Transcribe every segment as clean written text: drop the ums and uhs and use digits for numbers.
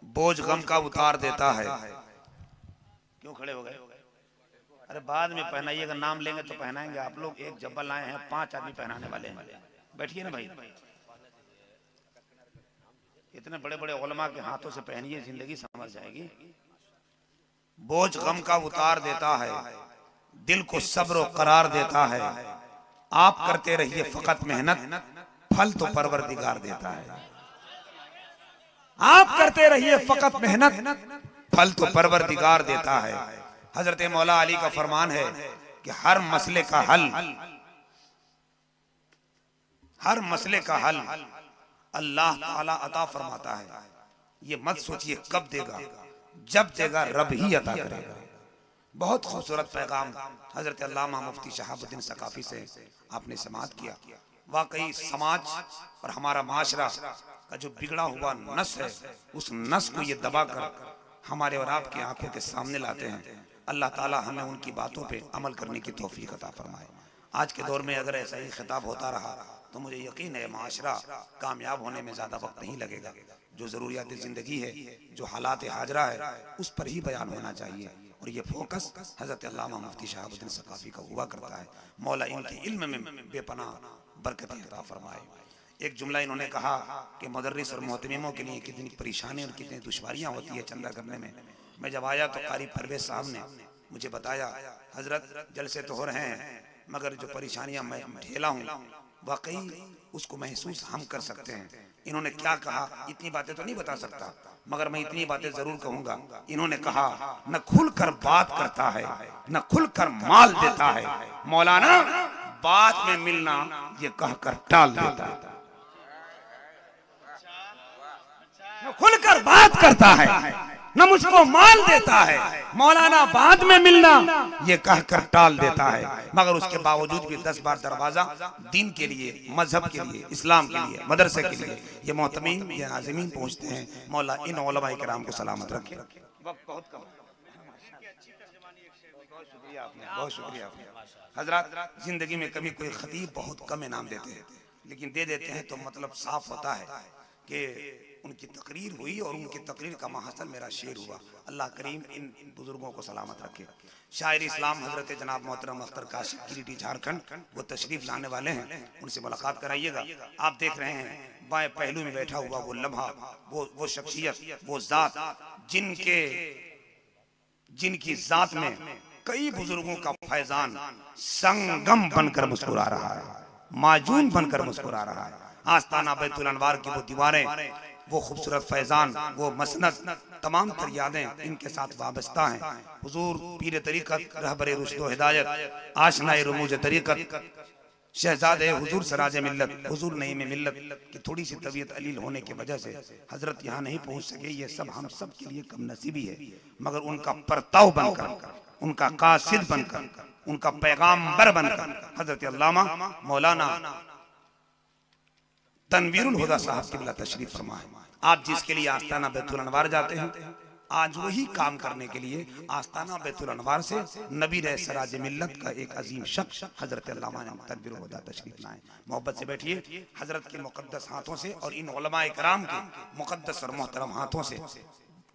बोझ गम का उतार देता है। क्यों खड़े हो गए? अरे बाद में पहनाइएगा, नाम लेंगे तो पहनाएंगे। आप लोग एक जब्बल लाए हैं, 5 आदमी पहनाने वाले हैं। बैठिए ना भाई, इतने बड़े बड़े उलमा के हाथों से पहनिए, जिंदगी समझ जाएगी। बोझ गम का उतार देता है, दिल को सब्र और करार देता है। आप करते रहिए फकत मेहनत, फल तो परवरदिगार देता है। आप करते रहिए फकत मेहनत, फल तो परवरदिगार देता है। हजरत मौला अली का फरमान है कि हर मसले का हल, हर मसले का हल अल्लाह ताला अता फरमाता है। ये मत सोचिए कब देगा, जब देगा रब ही अता करेगा। बहुत खूबसूरत पैगाम हजरत अल्लामा मुफ्ती शहाबुद्दीन सकाफी से आपने समाअत किया। वाकई समाज और हमारा माशरा का जो बिगड़ा हुआ नस है, उस नस को ये दबाकर हमारे और आपकी आंखों के सामने लाते हैं। अल्लाह ताला हमें उनकी बातों पे अमल करने की तौफीक अता फरमाए। आज के दौर में अगर ऐसा ही खिताब होता रहा तो मुझे यकीन है माशरा कामयाब होने में ज़्यादा वक्त नहीं लगेगा। जो ज़रूरियात ज़िंदगी है, जो हालात हाजरा है, उस पर ही बयान होना चाहिए। और ये फोकस हज़रत अल्लामा मुफ्ती शहाबुद्दीन सकाफी का हुआ करता है। मौला इनके इल्म में बेपनाह बरकतें अता फरमाए। एक जुमला इन्होंने कहा कि मुदर्रिस और मोहतमीमों के लिए कितनी परेशानी और कितनी दुश्वारियाँ होती है चंदा करने में। मैं जब आया तो कारी परवेज साहब ने मुझे बताया, हजरत जलसे तो हो रहे हैं मगर जो परेशानियां मैं झेला हूँ वाकई उसको महसूस हम कर सकते हैं। इन्होंने क्या कहा, इतनी बातें तो नहीं बता सकता मगर मैं इतनी बातें जरूर कहूंगा। इन्होंने कहा न खुलकर बात करता है, न खुलकर माल देता है, मौलाना बात में मिलना ये कहकर टाल देता है। न खुलकर बात करता है, न मुझको माल देता है, मौलाना बाद में मिलना ये कहकर टाल देता है। मगर उसके बावजूद भी 10 बार दरवाजा दीन के लिए, मजहब के लिए, इस्लाम के लिए, मदरसे के लिए ये मोहतमीम, ये आज़मीन पहुंचते हैं। मौला इन उलमा किराम को सलामत रखे। वक्त बहुत कम, बहुत शुक्रिया आपने, बहुत शुक्रिया आपने। हजरत जिंदगी में कभी कोई खतीब बहुत कम इनाम देते हैं, लेकिन दे देते हैं तो मतलब साफ होता है कि उनकी तकरीर हुई और उनकी तकरीर का महासन मेरा शेर हुआ। अल्लाह करीम इन बुजुर्गों को सलामत रखे। शायर इस्लाम हजरत जनाब मोहतरम अख्तर काशिफ किरीटी झारखंड, वो तशरीफ लाने वाले हैं, उनसे मुलाकात कराइएगा। आप देख रहे हैं बाएं पहलू में बैठा हुआ वो लम्हा, वो शख्सियत, वो जात जिनकी जात में कई बुजुर्गों का फैजान संगम बनकर मुस्कुरा रहा है, माजून बनकर मुस्कुरा रहा है। आस्ताना बैतुल अनवार की वो दीवारें, वो खूबसूरत फैजान, वो मसनद, तमाम तर यादें इनके साथ वाबस्ता हैं। हुजूर पीर तरीक़त, रहबर रुश्द व हिदायत, आशनाए रुमूज तरीक़त, शहजादे हुजूर सराज मिल्लत, हुजूर नईम मिल्लत की थोड़ी सी तबीयत अलील होने की वजह से हजरत यहाँ नहीं पहुँच सके। ये सब हम सब के लिए कम नसीबी है, मगर उनका परताव बनकर, उनका कासिद बनकर, उनका पैगाम्बर बनकर हजरत अल्लामा मौलाना तनवीरुल हुदा साहब किबला तशरीफ फरमा है। आप जिसके लिए आस्ताना बैतुल अनवार जाते हैं, आज वही काम करने के लिए आस्ताना बैतुल अनवार से नबी रह सराज मिल्लत का एक अजीम शख्स हजरत अल्लामा तनवीरुल हुदा तशरीफ लाए। मोहब्बत से बैठिए। हजरत के मुकद्दस हाथों से और इन उलमाए कराम के मुकद्दस और मोहतरम हाथों से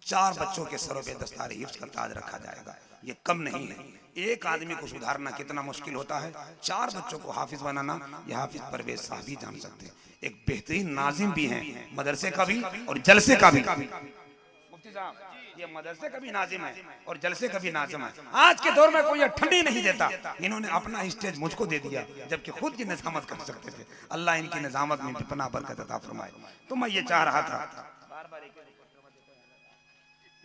4 बच्चों के सरों पे दस्तार हिफ्ज़ का ताज रखा जाएगा। ये कम नहीं है। एक आदमी को सुधारना कितना मुश्किल होता है, 4 बच्चों को हाफिज बनाना यह हाफिज परवेज साहब ही जान सकते हैं। एक बेहतरीन नाजिम भी हैं, मदरसे का भी और जलसे का भी। मुफ्ती साहब ये मदरसे का भी नाजिम है और जलसे का भी नाजिम है। आज के दौर में कोई ठंडी नहीं देता, इन्होंने अपना स्टेज मुझको दे दिया जबकि खुद की निजामत कर सकते थे। अल्लाह इनकी निजामत में पनाह बरकत अता फरमाए। तो मैं ये चाह रहा था,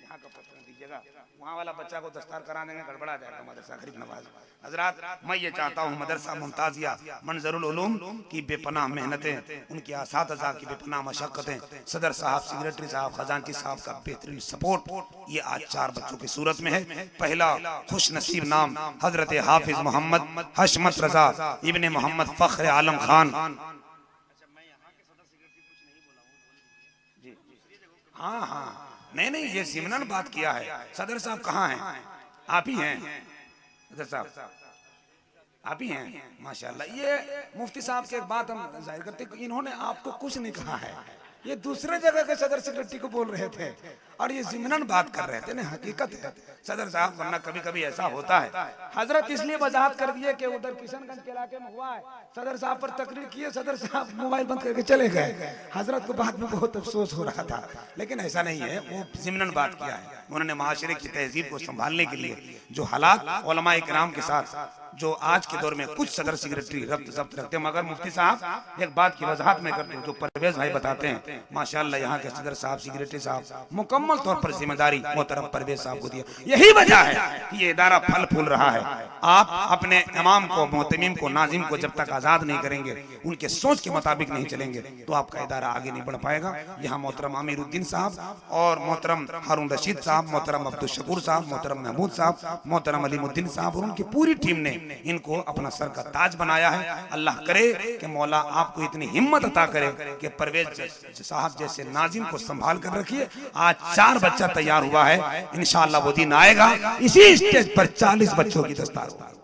यहाँ का पत्र दीजिएगा, वहाँ वाला बच्चा को दस्तार करा देंगे, गड़बड़ा जाएगा मदरसा गरीब नवाज। हजरात मैं ये चाहता हूँ मदरसा मुमताजिया मंजरुल उलूम की बेपनाह मेहनतें, उनके असातिज़ा की बेपनाह मशक्क़तें, सदर साहब, सेक्रेटरी साहब, खजांची साहब का बेहतरीन सपोर्ट, ये आज 4 बच्चों की सूरत में है। पहला खुश नसीब नाम हजरत हाफिज मोहम्मद हशमत रजा इब्ने मोहम्मद फख्र आलम खान। हाँ हाँ, नहीं ये सिमरन बात किया है। सदर साहब कहाँ हैं? आप ही हैं सदर साहब, आप ही हैं माशाल्लाह। ये मुफ्ती साहब के एक बात हम जाहिर करते, इन्होंने आपको कुछ नहीं कहा है, ये दूसरे जगह के सदर सेक्रेटरी को बोल रहे थे और ये ज़िमनन बात कर रहे थे ना, हकीकत है सदर साहब, वरना कभी कभी ऐसा होता है। हजरत इसलिए वजाहत कर दिए कि उधर किशनगंज के इलाके में हुआ है, सदर साहब पर तकरीर किए, सदर साहब मोबाइल बंद करके चले गए। हजरत को बाद में बहुत अफसोस हो रहा था, लेकिन ऐसा नहीं है, वो ज़िमनन बात किया है। उन्होंने माशरे की तहजीब को संभालने के लिए जो हालात उलमाए किराम के साथ जो आज के दौर में कुछ सदर सेक्रेटरी रब्त जब्त रखते हैं, मगर मुफ्ती साहब एक बात की वजाहत में करते हैं, जो परवेज भाई बताते हैं माशाअल्लाह यहाँ के सदर साहब सेक्रेटरी साहब मुकम्मल तौर पर जिम्मेदारी मोहतरम परवेज साहब को दिया। यही वजह है कि ये इदारा फल फूल रहा है। आप अपने इमाम को, मोहतमीम को, नाजिम को जब तक आजाद नहीं करेंगे, उनके सोच के मुताबिक नहीं चलेंगे, तो आपका इदारा आगे नहीं बढ़ पाएगा। यहाँ मोहतरम अमीरुद्दीन साहब और मोहतरम हारून रशीद साहब, मोहतरम अब्दुल शकूर साहब, मोहतरम महमूद साहब, मोहतरम अलीमुद्दीन साहब और उनकी पूरी टीम ने इनको अपना सर का ताज बनाया है। अल्लाह करे कि मौला आपको इतनी हिम्मत अता करे कि परवेज साहब जैसे नाजिम को संभाल कर रखिए। आज 4 बच्चा तैयार हुआ है, इंशाअल्लाह वो दिन आएगा इसी स्टेज पर 40 बच्चों की दस्तार होगी।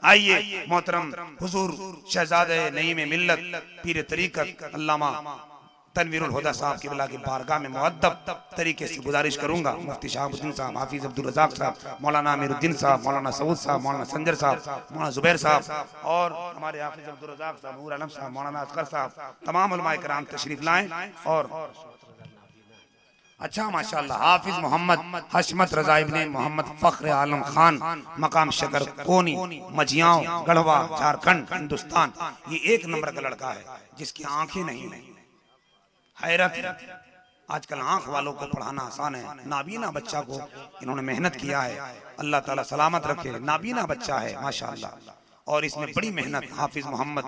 आइए मोहतरम हुजूर शहजादे नईम मिल्लत पीर तरीकत अल्लामा तनवीरुल हुदा साहब की बिला की बारगाह में मुअद्दब तरीके से गुजारिश करूंगा, मुफ्ती शहाबुद्दीन साहब, हाफिज अब्दुल रज़ाक साहब, मौलाना अमीरुद्दीन साहब, मौलाना सऊद साहब, मौलाना संजर साहब, मौलाना जुबैर साहब और हमारे हाफिज अब्दुल रज़ाक साहब, नूर आलम साहब, मौलाना असगर साहब, तमाम उलमाए किराम तशरीफ लाएं। और अच्छा माशाअल्लाह हाफिज मोहम्मद हशमत रजा इब्ने मोहम्मद फख्र आलम खान मकाम शकर कोनी मझियाओं गढ़वा झारखंड हिंदुस्तान, ये 1 नंबर का लड़का है जिसकी आंखें नहीं है। हैरत है, आजकल आंख वालों को पढ़ाना आसान है, नाबीना बच्चा को इन्होंने मेहनत किया है, अल्लाह ताला सलामत रखे। नाबीना बच्चा है माशाअल्लाह और इसमें बड़ी मेहनत हाफिज मोहम्मद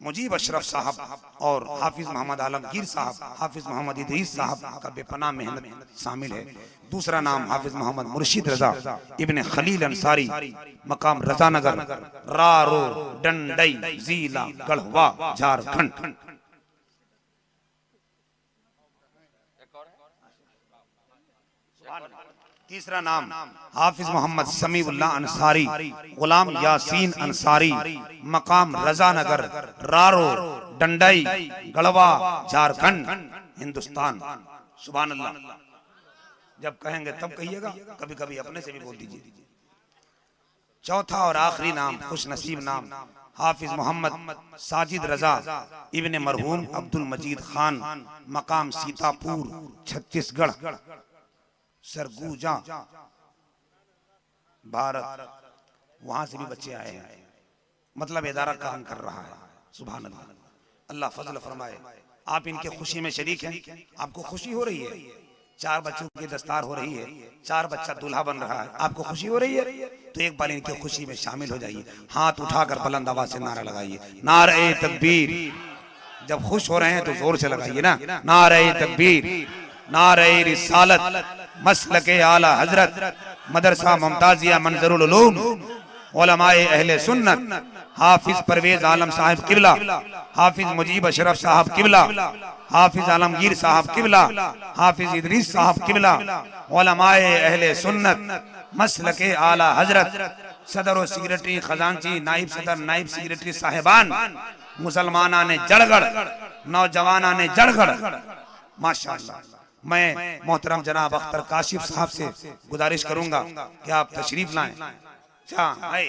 मुजीब अशरफ साहब और हाफिज मोहम्मद आलमगीर साहब, हाफिज मोहम्मद इदरीस साहब का बेपनाह मेहनत शामिल है। दूसरा नाम हाफिज मोहम्मद मुर्शिद रजा इब्ने खलील अंसारी मकाम रजानगर रारो डंडई जिला गढ़वा झारखंड। तीसरा नाम हाफिज मोहम्मद समीउल्लाह अंसारी गुलाम यासीन अंसारी मकाम रजानगर रारो डंडई गढ़वा झारखंड हिंदुस्तान। सुभान अल्लाह, जब कहेंगे तब कहिएगा, कभी कभी अपने से भी बोल दीजिए। चौथा और आखिरी नाम खुश नसीब नाम हाफिज मोहम्मद साजिद रजा इब्ने मरहूम अब्दुल मजीद खान मकाम सीतापुर छत्तीसगढ़ सरगुजा भारत, वहां से भी बच्चे आए हैं, मतलब इदारा काम कर रहा है। सुभान अल्लाह, अल्लाह फजल फरमाए। आप इनके खुशी में शरीक हैं, आपको खुशी हो रही है, 4 बच्चों की दस्तार हो रही है, 4 बच्चा दूल्हा बन रहा है, आपको खुशी हो रही है, तो एक बार इनकी खुशी में शामिल हो जाइए, हाथ उठाकर बुलंद आवाज से नारा लगाइए, नारे तकबीर। जब खुश हो रहे हैं तो जोर से लगाइए ना, नारे तकबीर, नारे रिसालत, मसलके आला हजरत, मदरसा मुमताजिया मंजरुल उलूम, उलमाए अहले सुन्नत, हाफिज परवेज आलम साहब किबला, हाफिज मुजीब अशरफ साहब किबला, हाफिज आलमगीर साहब किबला, हाफिज इदरीस साहब किबला, उलमाए अहले सुन्नत, मसलके आला हजरत, सदर और सेक्रेटरी खजांची नाइब सदर नाइब सेक्रेटरी साहिबान, मुसलमाना ने जड़गड़, नौजवाना ने जड़गड़। माशाअल्लाह, मैं मोहतरम जनाब अख्तर काशिफ साहब से गुजारिश करूंगा कि आप तशरीफ लाएं। अच्छा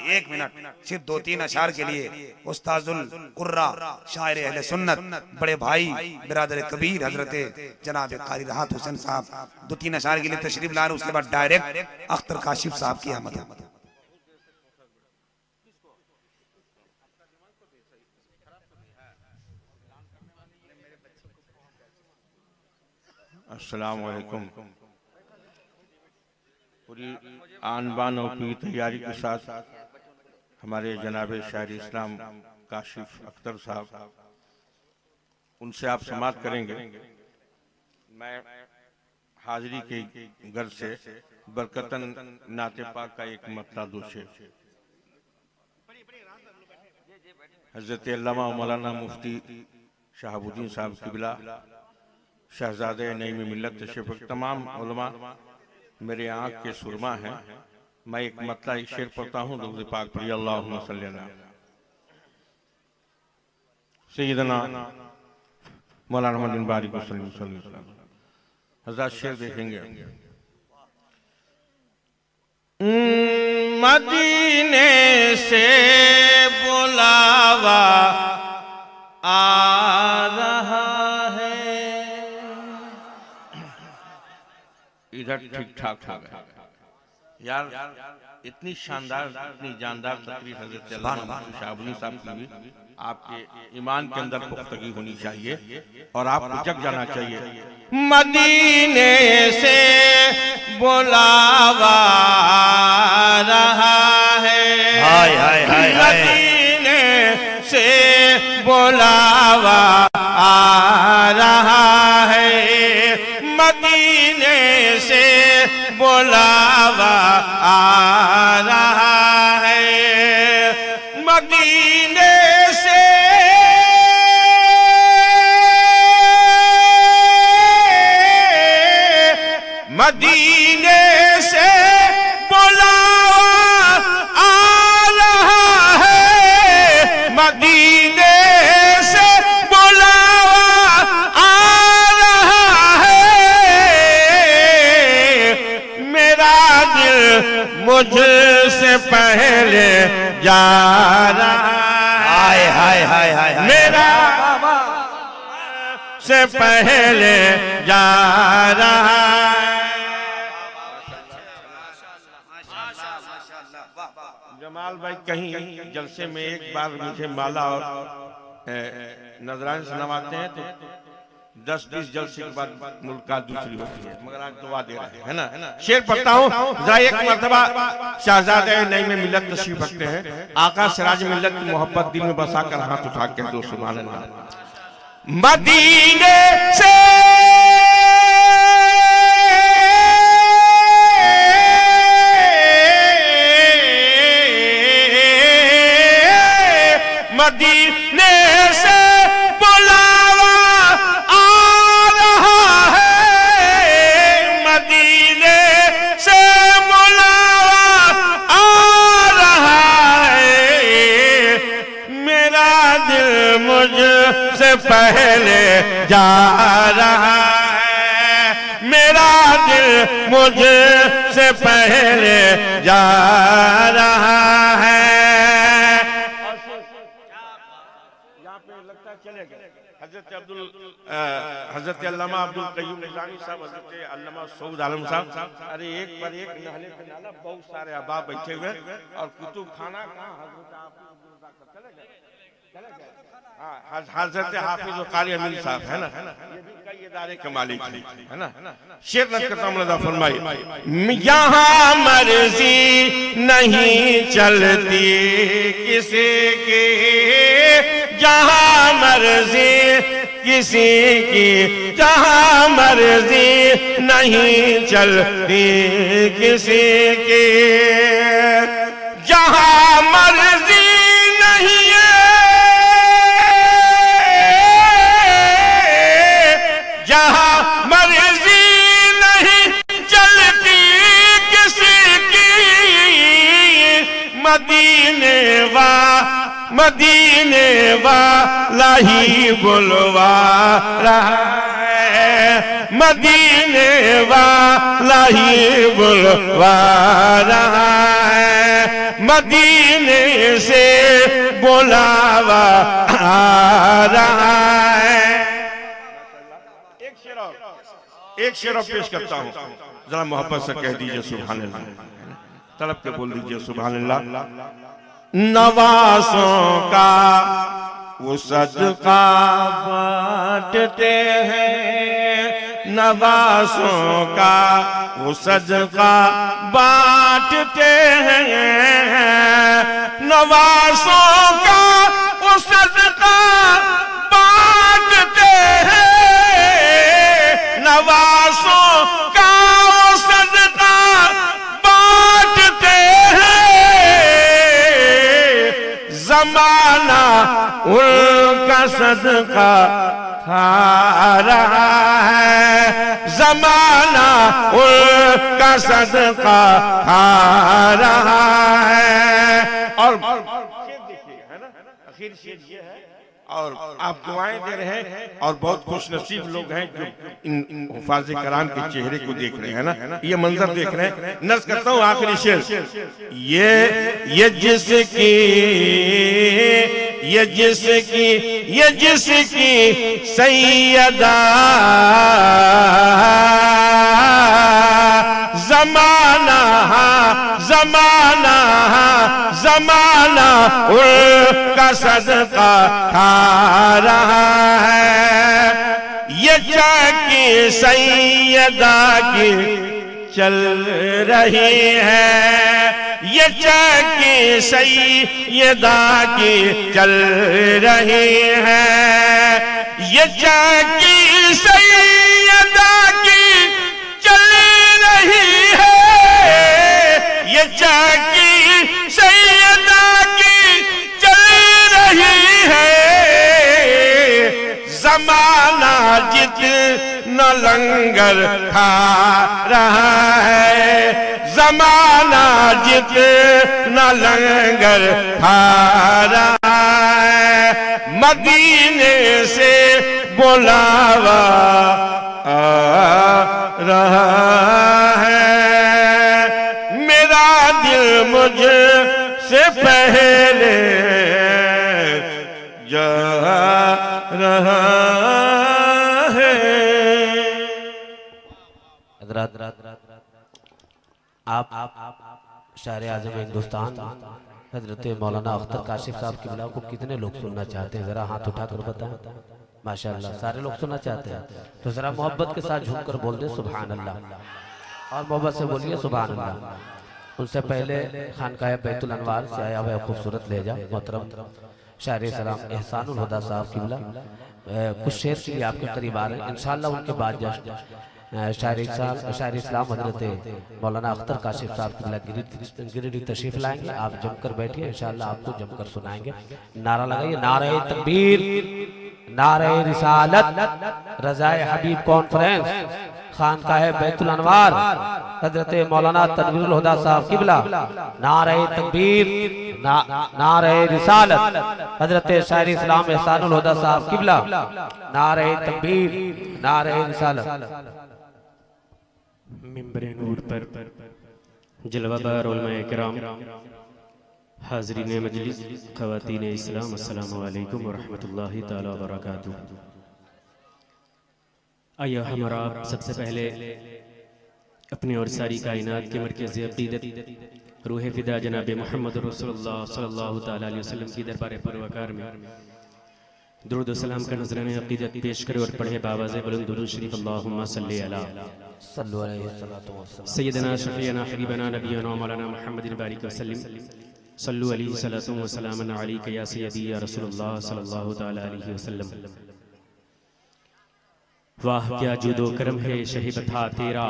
1 मिनट, सिर्फ 2-3 अशार के लिए उस्ताजुल कुर्रा शायर अहले सुन्नत बड़े भाई बिरादर कबीर हजरत जनाब कारी राहत हुसैन साहब 2-3 अशार के लिए तशरीफ ला रहे, उसके बाद डायरेक्ट अख्तर काशिफ साहब की आमद है। अस्सलाम वालेकुम। पूरी आन बान और पूरी तैयारी के साथ हमारे जनाब शायर इस्लाम काशिफ अख्तर साहब, उनसे आप समाअत करेंगे। मैं हाजिरी के घर से बरकतन नाते पाक का एक मतला दोषे हजरत अल्लामा मौलाना मुफ्ती शहाबुद्दीन साहब किबला शहजादे नईम मिल्लत तशरीफ, तमाम उलमा मेरे आँख के सुरमा हैं। मैं एक मतला शेर पढ़ता हूँ, दुरूद पाक पढ़िए, अल्लाहुम्मा सल्ली अला सय्यिदना मौलाना मोहम्मद बिन बारिक हज़रत शेर देखेंगे। मदीने से बुलावा आ रहा है, इधर ठीक ठाक हो गया यार। इतनी शानदार इतनी जानदार तकरीर हज़रत शाहबुनी साहब की भी आपके ईमान के अंदर पुख्तगी होनी चाहिए और आपको जग जाना चाहिए। मदीने से बुलावा रहा है, मदीने से बुलावा आ रहा है, मदीने से बुलावा आ रहा है, मदीने से मदीने से बुलावा आ रहा है, मदीने से बुलावा आ रहा है, मेरा दिल मुझसे पहले जा रहा है, हाय हाय हाय, मेरा से पहले जा रहा है। जमाल भाई कहीं जलसे में एक बार मुझे माला और नजराने से नवाते हैं तो 10-20 जलसे के बाद मुलाकात दूसरी होती है, मगर आज दुआ दे रहे हैं, है ना। शेर पढ़ता हूँ जरा एक मर्तबा। शहजादे नई में मिलत तशरीफ रखते हैं, आका सिराज मिलत की मोहब्बत दिल में बसाकर हाथ उठा के दो सुभान अल्लाह। मदीने से मदीने से बुलावा आ रहा है, मदीने से बुलावा आ रहा है, मेरा दिल मुझसे पहले जा रहा है, मेरा दिल मुझसे पहले जा रहा है। हजरत अल्लामा अब्दुल कय्यूम निज़ामी साहब, हजरत अल्लामा सऊद आलम साहब, अरे एक पर एक नहले पे नाला, बहुत सारे अहबाब बैठे हुए और कुतुब खाना कहाँ हजरत हाफिज कारी अमीर साहब है ना, ये भी कई इदारे के मालिक है ना। शेर नज़र करता हूं, फरमाइए यहाँ मर्जी नहीं चलती किसी की, जहाँ मर्जी किसी की, जहाँ मर्जी नहीं चलती किसी की, जहाँ मर्जी नहीं है, जहाँ मर्जी नहीं चलती किसी की, मदीने वाला ही बुलवा रहा है, मदीने वाला ही बुलवा रहा है, मदीने से बुलावा आ रहा है। एक शेर पेश करता हूँ, जरा मोहब्बत से कह दीजिए सुभान अल्लाह, तड़प के बोल दीजिए सुभान अल्लाह। नवासों का वो सदका बांटते हैं, नवासों का वो सदका बांटते हैं, नवासों का वो सदका बांटते हैं, नवासों का वो सदका बांटते हैं, जमाना उनका सदका खा रहा है, जमाना उनका सदका खा रहा है। और शेर देखिए है ना, आखिर शेर ये है, और आप दुआएं दे रहे हैं और बहुत खुश नसीब लोग हैं जो इन हुफाज़ कराम के चेहरे को देख रहे हैं ना, ये मंजर देख रहे हैं। नर्ज करता हूँ आखिरी शेर, ये जिसकी सैयदा ज़माना उनका सदका खा रहा है। ये चाकी सैयदा की चल रही है, ये चाकी सैयदा की चल रही है, ये चाकी सैयदा की चल रही है, ये चाकी सैयदा की चल रही है। ज़माना जितना लंगर खा रहा है, ज़माना जितना लंगर खा रहा है, मदीने से बुलावा आ रहा है। मेरा दिल मुझसे पहले जा रहा है। आप शायर आज़म हिंदुस्तान हजरत मौलाना अख्तर काशिफ साहब की बिला को कितने लोग सुनना चाहते हैं, जरा हाथ उठाकर बताएं। माशाअल्लाह सारे लोग सुनना चाहते हैं, तो जरा मोहब्बत के साथ झूमकर बोल दे सुभान अल्लाह, और मोहब्बत से बोलिए सुभान अल्लाह। उनसे पहले खानकाह बैतुल अनवार से आया हुआ खूबसूरत लहजा मोहतरम शायर सलाम एहसानुल हुदा साहब की बिला कुछ शेर के लिए आपके करीब आ रहे हैं। इंशाअल्लाह उनके बाद शायर इस्लाम हजरत मौलाना अख्तर काशिफ साहब की बिला गिरिडीह तशरीफ लाएंगे। आप जमकर बैठिए, इंशाअल्लाह आपको जमकर सुनाएंगे। नारा लगाइए, नारे तकबीर, नारे रिसालत, रज़ाए हबीब कॉन्फ्रेंस, खानकाह बैतुल अनवार हजरत मौलाना तनवीरुल हुदा साहब की बिला। नारे तकबीर, नारे रिसालत, हजरत शायर इस्लाम एहसानुल हुदा साहब की बिला। नारे तकबीर, नारे रिसालत। मिंबर नूर पर जलवादार उलमाए किराम, हाज़रीन मजलिस, ख़वातीन इस्लाम, अस्सलामु अलैकुम व रहमतुल्लाहि तआला व बरकातुहू। आइए हमारा सबसे पहले अपने और सारी कायनात के मरकज़ अक़ीदत रूह फ़िदा जनाब मोहम्मद रसूलुल्लाह सल्लल्लाहु तआला अलैहि वसल्लम की दरबार पुरवकार में दुरूद व सलाम का नज़राने अक़ीदत पेश करे और पढ़े बावाज़े बुलंद दुरूद शरीफ। अल्लाहुम्मा सल्ली अला सय्यदना शफ़ीअना हबीबना नबियना मौलाना मुहम्मदिन बारिक वसल्लम सल्लु अलैहि सलातु व सलामन अलैका या सय्यदी या रसूलुल्लाह सल्लल्लाहु तआला अलैहि वसल्लम। वाह क्या जुदो करम है शहीबथा तेरा,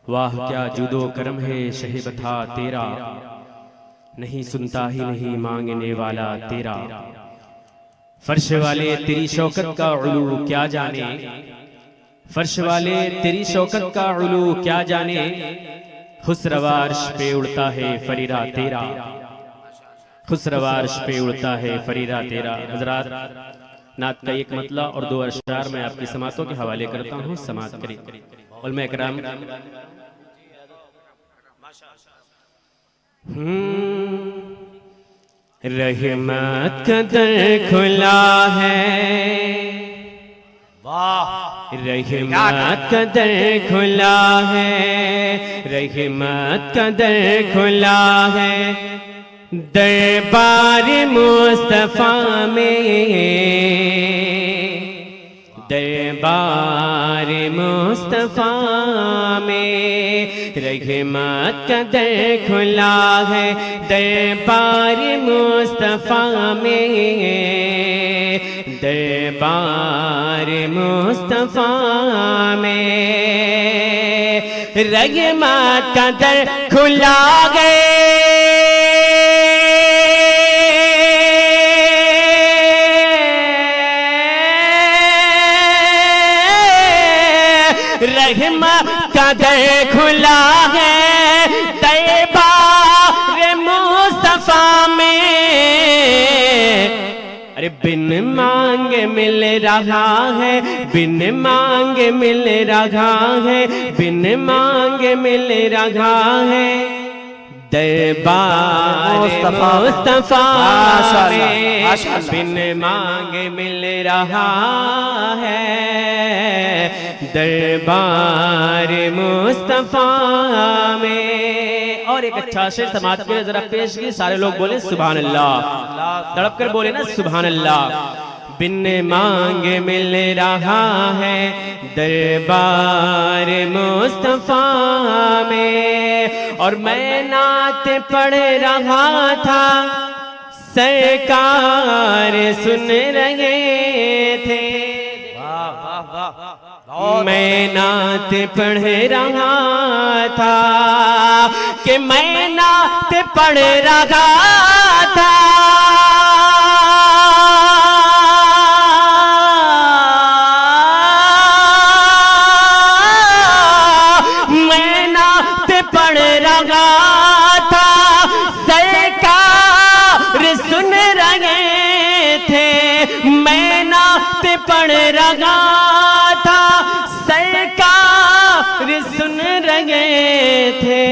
वाह क्या जुदो करम है शहीबथा तेरा, नहीं सुनता ही नहीं मांगने वाला तेरा। फर्श वाले तेरी शौकत का उलू क्या जाने, फर्श वाले तेरी शौकत का उलू क्या जाने, खुसरवार्श पे उड़ता है फरीरा तेरा, खुसरवार्श पे उड़ता है फरीरा तेरा। हजरात, नात का एक मतला और दो अशआर मैं आपकी समातों के हवाले करता हूँ, समात करें। उलमाए किराम, रहमत का दर खुला है, वाह, रहमत का दर खुला है, रहमत का दर खुला है, दरबार मुस्तफा में, दरबार मुस्तफा में, रहमत का दर खुला है, दरबार मुस्तफा में, दरबार मुस्तफा में, रहमत का दर खुला है, रहमत का दर खुला है, दरबार मुस्तफा में। अरे अरे बिन मांगे मिल रहा है, बिन मांगे मिल रहा है, बिन मांगे मिल रहा है दरबार मुस्तफा में, बिन मांगे मिल रहा है दरबार मुस्तफा में। और एक अच्छा शेर समाज के जरा पेश की, सारे लोग बोले सुभान अल्लाह, तड़प कर बोले ना सुभान अल्लाह। बिन मांगे मिल रहा है दरबार मुस्तफा में। और मैं नात पढ़ रहा था, सरकार सुन रहे थे। मैं नात पढ़ रहा था कि मैं नात पढ़ रहा था, मैं नात पढ़ रहा था, सरकार सुन रहे थे। मैं नात पढ़ रहा था, सरकार सुन रहे थे।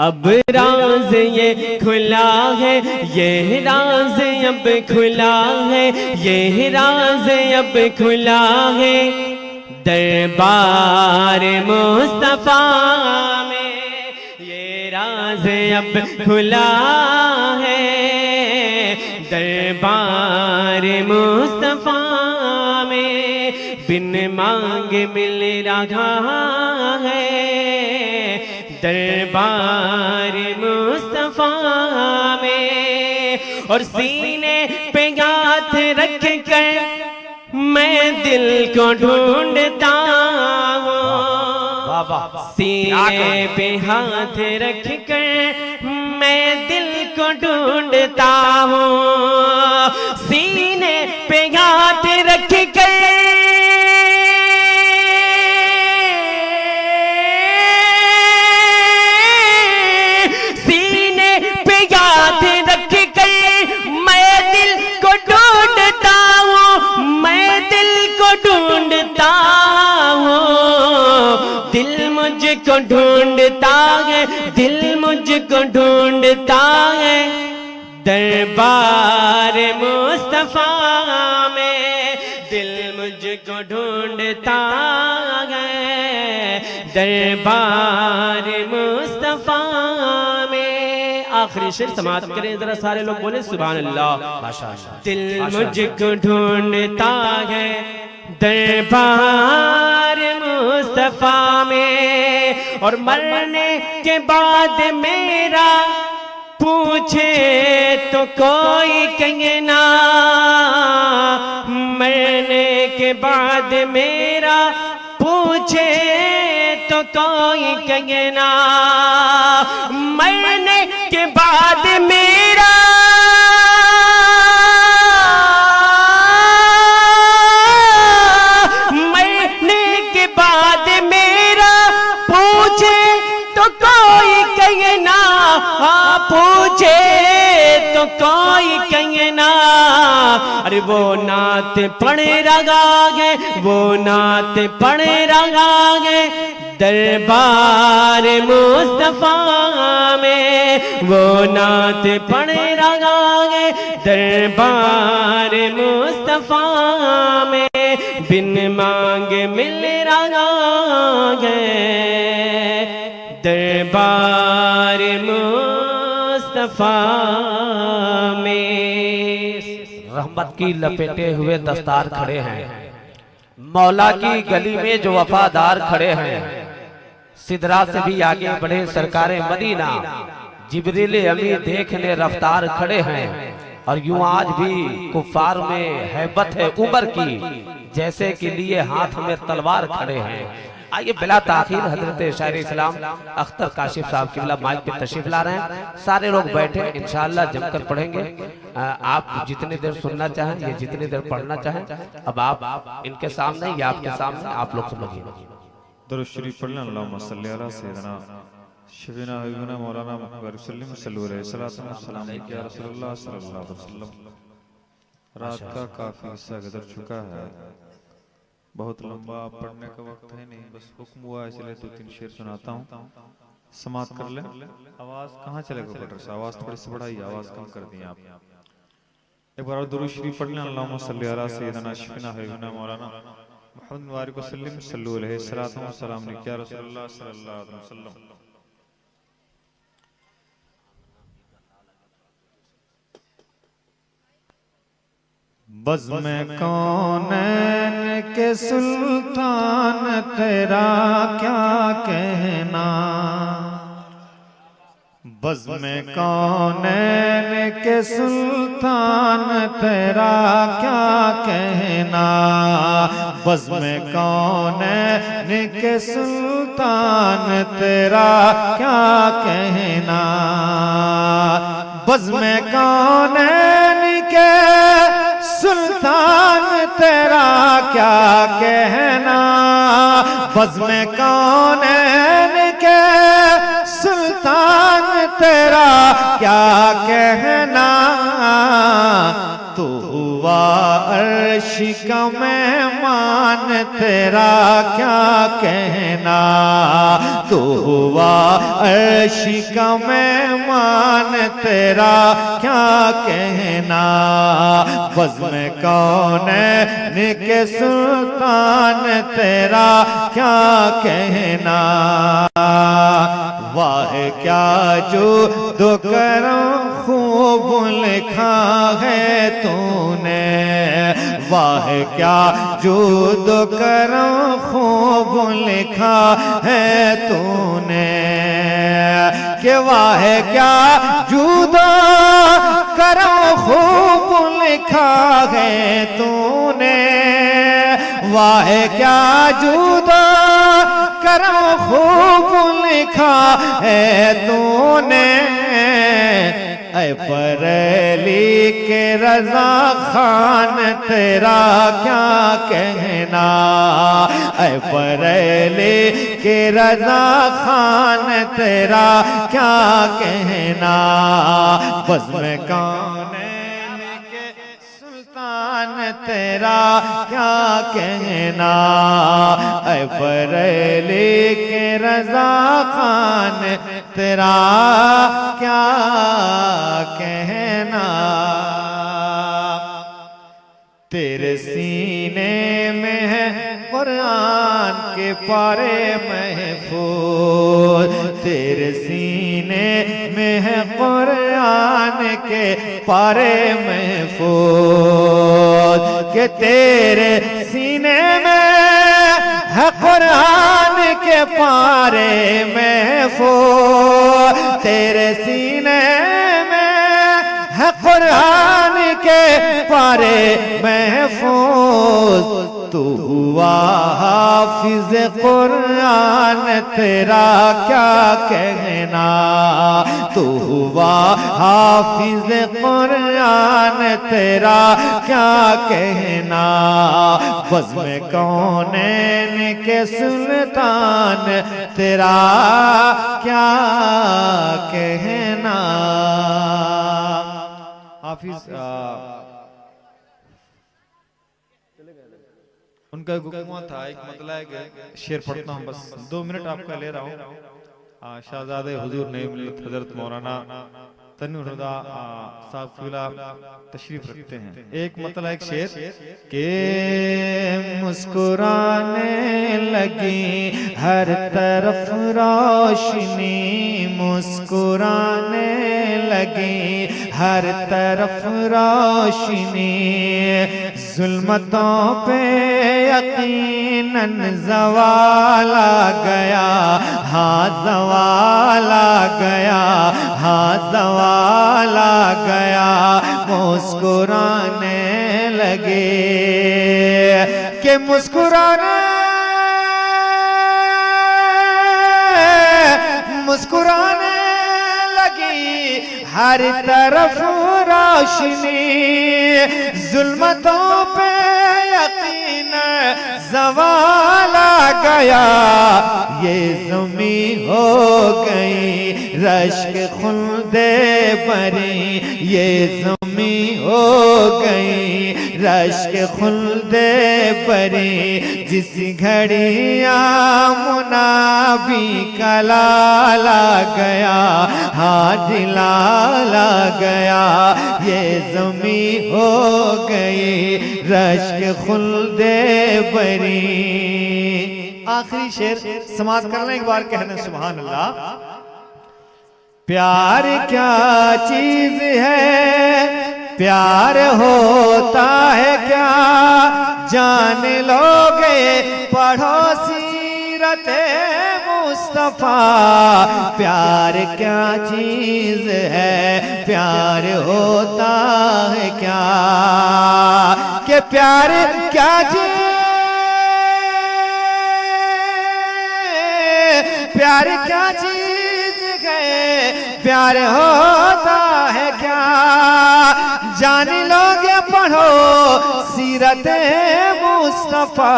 अब राज ये खुला है, ये राज अब खुला है, ये राज अब खुला है दरबार मुस्तफा में। ये राज अब खुला है दरबार मुस्तफा में। बिन मांगे मिल रहा है दरबार मुस्तफा में। और सीने पे हाथ रख कर मैं दिल को ढूंढता हूँ, सीने पे हाथ रख कर मैं दिल को ढूंढता हूँ, सीने पे हाथ रख कर मुझको ढूंढता है, दिल मुझको ढूंढता है दरबार मुस्तफा में। दिल मुझको ढूंढता है दरबार मुस्तफा में। आखिरी शेर समाप्त करें जरा, सारे लोग बोले सुभान अल्लाह। दिल मुझको ढूंढता है दरबार मुस्तफा में। और मरने के बाद मेरा पूछे तो कोई कहे ना, मरने के बाद मेरा पूछे तो कोई कहे ना, मरने के बाद मेरा पूछे तो कोई कहे ना। अरे वो नात पढ़ रहा है, वो नात पढ़ रहा है दरबार मुस्तफा में। वो नात पढ़ रहा है दरबार मुस्तफा में। बिन मांगे मिल रहा है दरबार मुस्तफा में। रहमत की लपेटे हुए दस्तार खड़े हैं, मौला की गली में जो वफादार खड़े हैं। सिदरा से भी आगे बढ़े सरकारे मदीना, जिब्रील अमी देखने रफ्तार खड़े हैं। और यूं आज भी कुफार में हैबत है उमर की, जैसे कि लिए हाथ में तलवार खड़े हैं। आइए बिला ताखीर हजरत शायर इस्लाम अख्तर काशिफ साहब की माइक पे तशरीफ ला रहे हैं। सारे लोग बैठे, इंशाअल्लाह जमकर पढ़ेंगे। आप जितनी देर सुनना चाहें या जितनी देर पढ़ना चाहें, अब आप इनके सामने या आपके सामने आप लोग समझिए। दुरूद शरीफ पढ़ना। अल्लाहुम्मा सल्ली अला सय्यिदना शफीना हबीबना मौलाना मुहम्मद सल्लल्लाहु अलैहि वसल्लम या रसूलुल्लाह सल्लल्लाहु अलैहि वसल्लम। रात का काफी हिस्सा गुजर चुका है, बहुत लंबा पढ़ने का वक्त है नहीं, बस हुक्म हुआ इसलिए 2-3 शेर सुनाता हूँ, समाप्त कर ले। आवाज कहाँ चलेगा पढ़ से, आवाज थोड़ी सी बढ़ाई, आवाज कम कर दी आप। एक बार और दुरूद शरीफ पढ़ लें। अल्लाहुम्मा सल्ली अला सय्यिदना शफीना हबीबना मौलाना मुहम्मद वारिक वसल्लम सल्लल्लाहु अलैहि वसल्लम या रसूलुल्लाह सल्लल्लाहु अलैहि वसल्लम। बज़्म कौनैन के सुल्तान तेरा क्या कहना, बज़्म कौनैन के सुल्तान तेरा क्या कहना, बज़्म कौनैन के सुल्तान तेरा क्या कहना, बज़्म कौनैन के सुल्तान तेरा क्या कहना, बज़्म कौनैन के सुल्तान तेरा क्या कहना, तू हुआ अर्श का मेहमान तेरा क्या कहना, तू हुआ अर्श का मेहमान तेरा क्या कहना, बज़्म कौनैन के सुल्तान तेरा क्या कहना, वाह क्या जो दो करम खूब लिखा है तूने, वाह क्या जो दो करम खूब लिखा है तूने, कि वाह क्या जुदा करम खूब लिखा है तूने, वाह क्या जुदा करम खूब लिखा है तूने, ऐ बरेली के रज़ा खान तेरा क्या कहना, ऐ बरेली के रज़ा खान तेरा क्या कहना, बज़्म कौनैन के सुल्तान तेरा क्या कहना, ऐ बरेली के रज़ा खान तेरा क्या कहना, तेरे सीने में है कुरान के पारे महफूज, तेरे सीने में है कुरान के पारे महफूज, के तेरे सीने में है कुरान के पारे महफूज, तेरे सीने में है कुरान के पारे महफूज, तू हुआ हाफिज कुरान तेरा क्या कहना, तू हुआ हाफिज कुरान तेरा क्या कहना, बज़्म कौनैन के सुल्तान तेरा क्या कहना। हाफिज उनका हुक्म था, एक मतलब है कि शेर पढ़ता हूँ, बस 2 मिनट आपका ले रहा हूँ। शहजादे हुजूर नई मिल्लत हजरत मौलाना तन्वीर हुदा साहब क़िबला तशरीफ रखते हैं। एक मतलब एक शेर के मुस्कुराने लगी हर तरफ रोशनी, मुस्कुराने लगी हर तरफ रोशनी, जुल्मतों पे यकीनन ज़वाल आ गया, हाँ ज़वाल आ गया, हाँ ज़वाल आ गया, मुस्कुराने लगे कि मुस्कुराने मुस्कुराने लगी हर तरफ रोशनी, जुल्मतों पे यकीन ज़वाल आ गया, ये ज़मीं हो गई रश्क खुल्दे बरी ये ज़मी हो गई रश्क खुल्दे बरी जिस घड़ी मुनाबी का लाला गया हाँ दिलाला गया ये ज़मी हो गई रश्क खुल्दे बरी। आखिरी शेर समाप्त करना एक बार कहना सुभान अल्लाह। प्यार क्या चीज है प्यार होता है क्या जान लोगे पढ़ो सीरत मुस्तफा। प्यार क्या चीज है प्यार होता है क्या कि प्यार क्या चीज प्यार क्या चीज है प्यार होता है क्या जान लोगे पढ़ो सीरत मुस्तफा।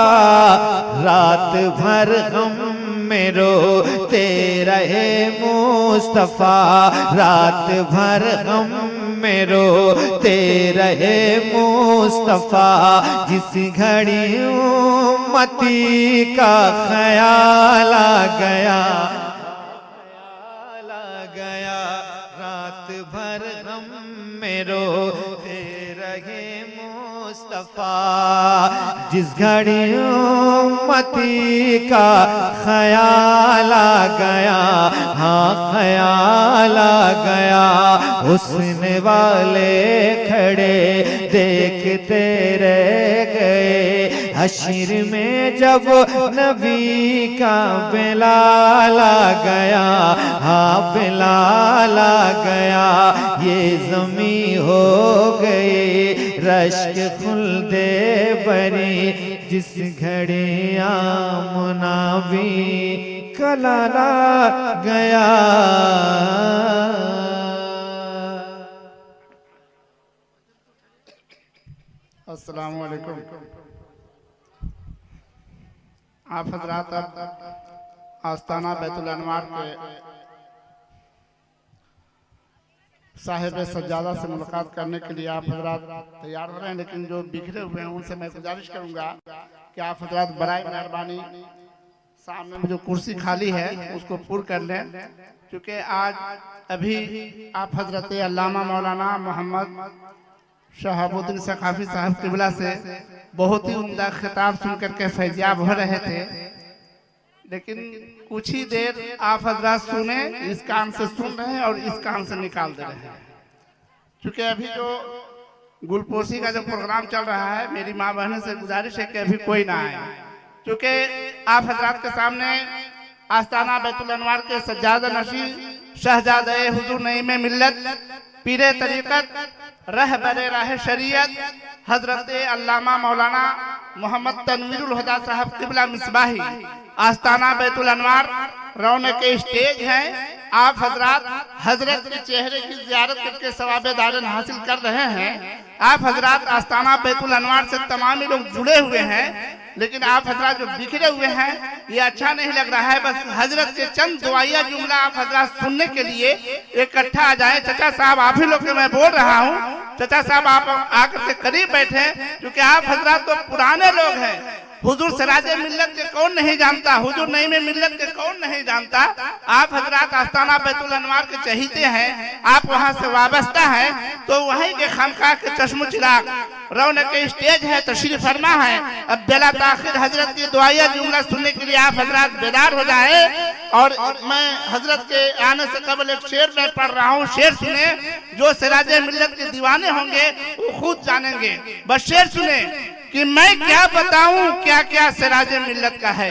रात भर गम में रोते रहे मुस्तफा रात भर गम में रोते रहे मुस्तफा। जिस घड़ी उम्मती का ख्याल आ गया रात भर गम में रोते रहे मुस्तफा। जिस घड़ी उम्मती का ख्याल आ गया हाँ ख्याल आ गया हुस्न वाले खड़े देखते रह गए। हश्र में जब नबी का बिलाल आ गया हाँ बिलाल आ गया ये ज़मी हो गई रश्क खुल्दे बरी जिस घड़ी मुनाबी का लाला गया। अस्सलामु अलैकुम। आप हजरात आस्ताना बैतुल अनवार के साहिब सज्जादा से मुलाकात करने के लिए आप हजरात तैयार हो रहे हैं, लेकिन जो बिखरे हुए हैं उनसे मैं गुजारिश करूंगा कि आप हजरात बराए मेहरबानी सामने में जो कुर्सी खाली है उसको पूर्ण कर लें, क्योंकि आज अभी आप हजरत अल्लामा मौलाना मोहम्मद शहाबुद्दीन सकाफी साहब किबला से बहुत ही उम्दा खिताब सुनकर के फैजियाब हो रहे थे, लेकिन कुछ ही देर आप हजरात सुने, इस कान से सुन रहे हैं और इस कान से निकाल दे रहे हैं। क्योंकि अभी जो गुलपोशी का जो प्रोग्राम चल रहा है, मेरी माँ बहनों से गुजारिश है कि अभी कोई ना आए, क्योंकि आप हजरात के सामने आस्ताना बैतुल अनवार के सज्जादा नशी शहजादे हुजूर नईम मिल्लत पीरे तरीक़त रहबरे राह शरीयत हजरत अल्लामा मौलाना मोहम्मद तनवीरुल हुदा साहब किबला मिसबाही आस्ताना बैतुल अनवार रौनक के स्टेज हैं। आप हजरात हजरत के चेहरे की ज़ियारत करके सवाबे दारन हासिल कर रहे हैं। आप हजरात आस्ताना बैतुल अनवार से तमाम लोग जुड़े हुए हैं, लेकिन आप हजरात जो बिखरे हुए हैं ये अच्छा नहीं लग रहा है। बस हजरत के चंद दुआया जुमला आप हजरात सुनने के लिए इकट्ठा आ जाए। चचा साहब आप ही लोग के मैं बोल रहा हूँ, चचा साहब आप आकर के करीब बैठे, क्योंकि आप हजरात तो पुराने लोग हैं। हुजूर सिराजे मिल्लत के कौन नहीं जानता, हुजूर नईम मिल्लत के कौन नहीं जानता। आप हजरात आस्ताना बैतुल अनवार के चहीते हैं, आप वहाँ से वाबस्ता है, तो वहीं के खानका के चश्मो चिराग रौनक के स्टेज है, तशरीफ फरमा है। अब बेला ताखिर हजरत की दुआया जुमला सुनने के लिए आप हजरात बेदार हो जाए। और मैं हजरत के आने से कबल एक शेर में पढ़ रहा हूँ, शेर सुने। जो सिराजे मिल्लत के दीवाने होंगे वो खुद जानेंगे। बस शेर सुने कि मैं क्या बताऊं क्या क्या सिराजे मिल्लत का है,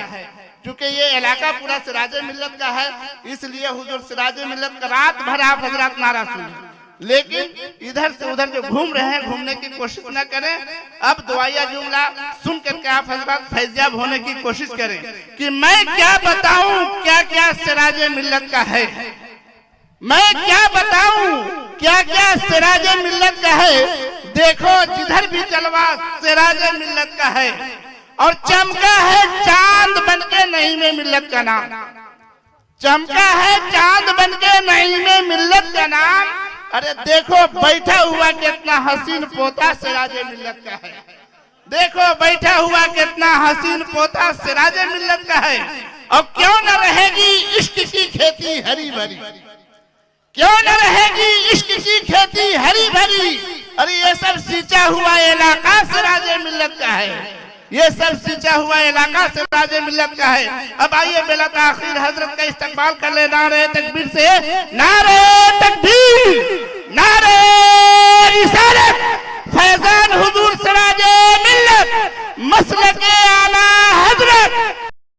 क्योंकि ये इलाका पूरा सिराजे मिल्लत का है, इसलिए हुजूर सिराजे मिल्लत का रात भर आप हजरात नारा सुने। लेकिन इधर से उधर जो घूम रहे हैं, घूमने की कोशिश न करें। अब दुआया जुमला सुन करके आप हजरात फैज़याब होने की कोशिश करें कि मैं क्या बताऊं क्या क्या सिराजे मिल्लत का है। मैं क्या बताऊं क्या क्या सिराजे मिल्लत का है। देखो जिधर भी जलवा सिराजे मिल्लत का है, और चमका है चांद बनके नईम मिल्लत का नाम। चमका है चांद बनके नहीं में मिल्लत का नाम। अरे देखो बैठा हुआ कितना हसीन पोता सिराजे मिल्लत का है। देखो बैठा हुआ कितना हसीन पोता सिराजे मिल्लत का है। और क्यों न रहेगी इश्क की खेती हरी भरी, क्यों न रहेगी इश्क की खेती हरी भरी। अरे ये सब सींचा हुआ इलाका सिराजे मिल्लत का है, ये सब सींचा हुआ इलाका सिराजे मिल्लत का है। अब आइए बेला ताखीर हजरत का इस्तकबाल कर ले नारे तकबीर से। नारे तकबीर, नारे रिसालत, फैजान हुजूर सिराजे मिल्लत, मसलके